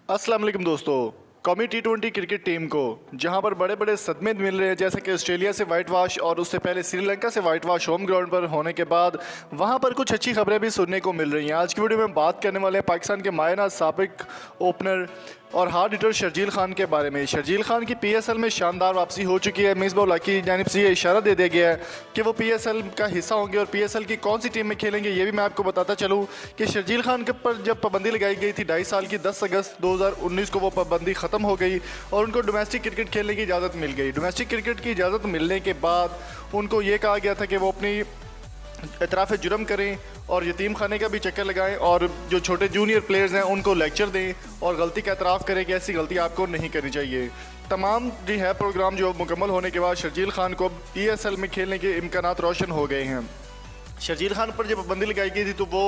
अस्सलाम वालेकुम दोस्तों। कौमी T20 क्रिकेट टीम को जहां पर बड़े बड़े सदमे मिल रहे हैं, जैसे कि ऑस्ट्रेलिया से वाइट वॉश और उससे पहले श्रीलंका से वाइट वॉश होम ग्राउंड पर होने के बाद वहां पर कुछ अच्छी खबरें भी सुनने को मिल रही हैं। आज की वीडियो में बात करने वाले हैं पाकिस्तान के मायना साबिक ओपनर और हार्ड हिटर शर्जील खान के बारे में। शर्जील खान की PSL में शानदार वापसी हो चुकी है। मिसबाह-उल-हक की जानिब से ये इशारा दे दिया गया है कि वो PSL का हिस्सा होंगे और PSL की कौन सी टीम में खेलेंगे ये भी मैं आपको बताता चलूँ कि शर्जील खान के पर जब पाबंदी लगाई गई थी 2.5 साल की, 10 अगस्त 2019 को वो पाबंदी ख़त्म हो गई और उनको डोमेस्टिक क्रिकेट खेलने की इजाज़त मिल गई। डोमेस्टिक क्रिकेट की इजाज़त मिलने के बाद उनको ये कहा गया था कि वो अपनी एतराफ़ जुर्म करें और यतीम खाने का भी चक्कर लगाएं और जो छोटे जूनियर प्लेयर्स हैं उनको लेक्चर दें और गलती का एतराफ़ करें कि ऐसी गलती आपको नहीं करनी चाहिए। तमाम जो है प्रोग्राम जो मुकम्मल होने के बाद शर्जील खान को PSL में खेलने के इम्कानात रोशन हो गए हैं। शर्जील खान पर जब पाबंदी लगाई गई थी तो वो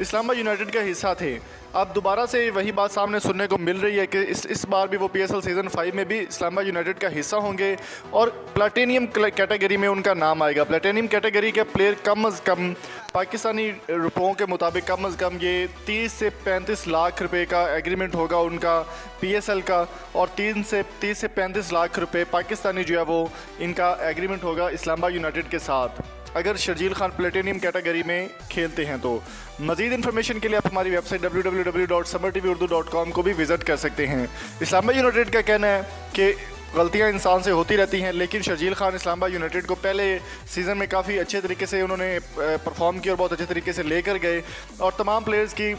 इस्लामाबाद यूनाइटेड का हिस्सा थे। अब दोबारा से वही बात सामने सुनने को मिल रही है कि इस बार भी वो PSL सीज़न 5 में भी इस्लामाबाद यूनाइटेड का हिस्सा होंगे और प्लेटिनियम कैटेगरी में उनका नाम आएगा। प्लेटिनियम कैटेगरी के प्लेयर कम अज़ कम पाकिस्तानी रुपयों के मुताबिक कम अज़ कम ये 30 से 35 लाख रुपए का एग्रीमेंट होगा उनका PSL का, और 30 से 35 लाख रुपए पाकिस्तानी जो है वो इनका एग्रीमेंट होगा इस्लामाबाद यूनाइटेड के साथ अगर शर्जील खान प्लेटिनियम कैटेगरी में खेलते हैं। तो मज़ीद इन्फॉर्मेशन के लिए आप हमारी वेबसाइट www.samartvordu.com को भी विज़िट कर सकते हैं। इस्लामाबाद यूनाइटेड का कहना है कि गलतियां इंसान से होती रहती हैं, लेकिन शर्जील खान इस्लामाबाद यूनाइटेड को पहले सीज़न में काफ़ी अच्छे तरीके से उन्होंने परफॉर्म किया और बहुत अच्छे तरीके से लेकर गए और तमाम प्लेयर्स की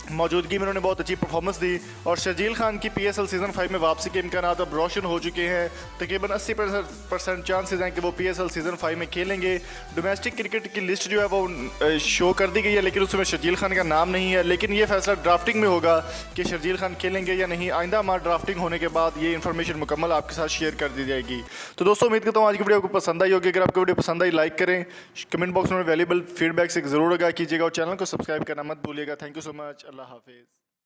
मौजूदगी में उन्होंने बहुत अच्छी परफॉर्मेंस दी और शर्जील खान की PSL सीज़न 5 में वापसी के इम्कानात अब रोशन हो चुके हैं। तकरीबन 80% चांसेस हैं कि वो PSL सीज़न 5 में खेलेंगे। डोमेस्टिक क्रिकेट की लिस्ट जो है वो शो कर दी गई है, लेकिन उसमें शर्जील खान का नाम नहीं है। लेकिन ये फैसला ड्राफ्टिंग में होगा कि शर्जील खान खेलेंगे या नहीं। आइंदा हमारा ड्राफ्टिंग होने के बाद ये इन्फॉर्मेशन मुकम्मल आपके साथ शेयर कर दी जाएगी। तो दोस्तों उम्मीद करता हूँ आज की वीडियो आपको पसंद आई होगी। अगर आपको वीडियो पसंद आई लाइक करें, कमेंट बॉक्स में वैल्यूएबल फीडबैक से ज़रूर आगाह कीजिएगा और चैनल को सब्सक्राइब करना मत भूलिएगा। Thank you so much. अल्लाह हाफिज़।